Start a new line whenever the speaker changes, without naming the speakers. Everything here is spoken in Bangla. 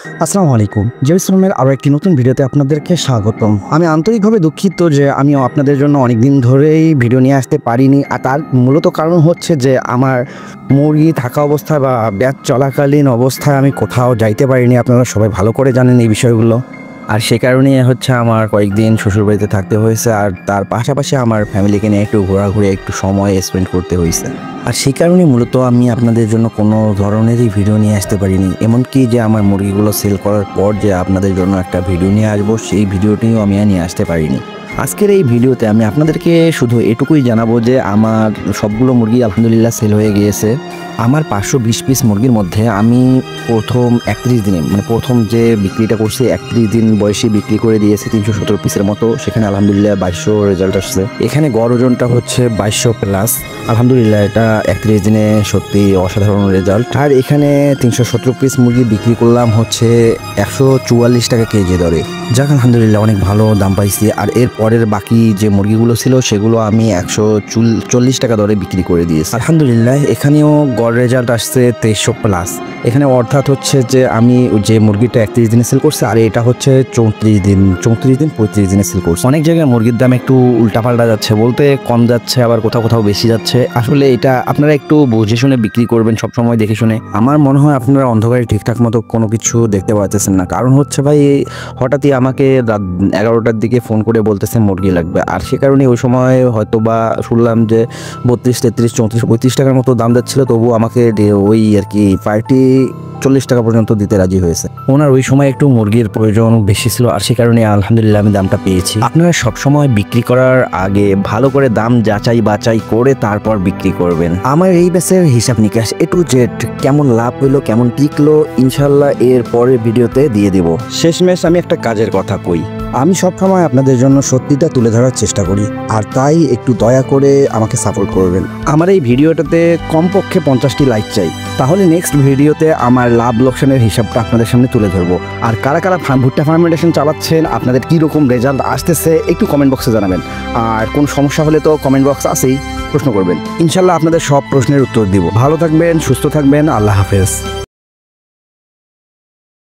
আসসালামু আলাইকুম। জেরুসালেমের আরও একটি নতুন ভিডিওতে আপনাদেরকে স্বাগতম। আমি আন্তরিকভাবে দুঃখিত যে আমিও আপনাদের জন্য অনেক দিন ধরেই ভিডিও নিয়ে আসতে পারিনি। আর তার মূলত কারণ হচ্ছে যে আমার মুরগি থাকা অবস্থায় বা ব্যাচ চলাকালীন অবস্থায় আমি কোথাও যাইতে পারিনি। আপনারা সবাই ভালো করে জানেন এই বিষয়গুলো। আর সে কারণেই হচ্ছে আমার কয়েকদিন শ্বশুরবাড়িতে থাকতে হয়েছে, আর তার পাশাপাশি আমার ফ্যামিলিকে নিয়ে একটু ঘোরাঘুরি একটু সময় স্পেন্ড করতে হয়েছে। আর সেই কারণেই মূলত আমি আপনাদের জন্য কোনো ধরনেরই ভিডিও নিয়ে আসতে পারিনি। এমনকি যে আমার মুরগিগুলো সেল করার পর যে আপনাদের জন্য একটা ভিডিও নিয়ে আসবো, সেই ভিডিওটিও আমি নিয়ে আসতে পারিনি। আজকের এই ভিডিওতে আমি আপনাদেরকে শুধু এটুকুই জানাবো যে আমার সবগুলো মুরগি আলহামদুলিল্লাহ সেল হয়ে গিয়েছে। আমার 520 পিস মুরগির মধ্যে আমি প্রথম 31 দিনে প্রথম যে বিক্রিটা করছি 31 দিন বয়সে বিক্রি করে দিয়েছি 317 পিসের মতো। সেখানে আলহামদুলিল্লাহ 2200 রেজাল্ট আসছে। এখানে গড় ওজনটা হচ্ছে 2200 প্লাস। আলহামদুলিল্লাহ এটা 31 দিনে সত্যি অসাধারণ রেজাল্ট। আর এখানে 317 পিস মুরগি বিক্রি করলাম হচ্ছে 144 টাকা কেজি দরে, যাক আলহামদুলিল্লাহ অনেক ভালো দাম পাইছি। আর এর পরের বাকি যে মুরগিগুলো ছিল সেগুলো আমি 140 টাকা দরে বিক্রি করে দিয়েছি। আলহামদুলিল্লাহ এখানেও গড় রেজাল্ট আসছে 2300 প্লাস। এখানে অর্থাৎ হচ্ছে যে আমি যে মুরগিটা 31 দিনে সেল করছি আর এটা হচ্ছে 34 দিন 35 দিনে সেল করছি। অনেক জায়গায় মুরগির দাম একটু উল্টাপাল্টা যাচ্ছে, বলতে কম যাচ্ছে আবার কোথাও কোথাও বেশি যাচ্ছে। আসলে এটা আপনারা একটু বুঝে শুনে বিক্রি করবেন, সবসময় দেখে শুনে। আমার মনে হয় আপনারা অন্ধকারে ঠিকঠাক মতো কোনো কিছু দেখতে পাচ্ছেন না, কারণ হচ্ছে ভাই হঠাৎই আমাকে রাত 11টার দিকে ফোন করে বলতেছে মুরগি লাগবে। আর সে কারণে ওই সময় হয়তো বা শুনলাম যে 32, 33, 34, 35 টাকার মতো দাম যাচ্ছিল, তবু আমাকে ওই আর কি 40 টাকা পর্যন্ত দিতে রাজি হয়েছে। ওনার ওই সময় একটু মুরগির প্রয়োজন বেশি ছিল, আর সে কারণে আলহামদুলিল্লাহ আমি দামটা পেয়েছি। আপনারা সবসময় বিক্রি করার আগে ভালো করে দাম যাচাই বাছাই করে তারপর বিক্রি করবেন। আমার এই ব্যাচের হিসাব নিকাশ A to Z কেমন লাভ হইলো কেমন টিকলো ইনশাল্লাহ এর পরের ভিডিওতে দিয়ে দেব। শেষমেশ আমি একটা কাজের কথা কই, আমি সবসময় আপনাদের জন্য সত্যিটা তুলে ধরার চেষ্টা করি, আর তাই একটু দয়া করে আমাকে সাপোর্ট করবেন। আমার এই ভিডিওটাতে কমপক্ষে 50টি লাইক চাই, তাহলে নেক্সট ভিডিওতে আমার লাভ লোকসানের হিসাবটা আপনাদের সামনে তুলে ধরবো। আর কারা কারা ভুট্টা ফার্মেন্টেশন চালাচ্ছেন, আপনাদের কীরকম রেজাল্ট আসতেছে একটু কমেন্ট বক্সে জানাবেন। আর কোন সমস্যা হলে তো কমেন্ট বক্স আছেই, প্রশ্ন করবেন, ইনশাল্লাহ আপনাদের সব প্রশ্নের উত্তর দিব। ভালো থাকবেন, সুস্থ থাকবেন, আল্লাহ হাফেজ।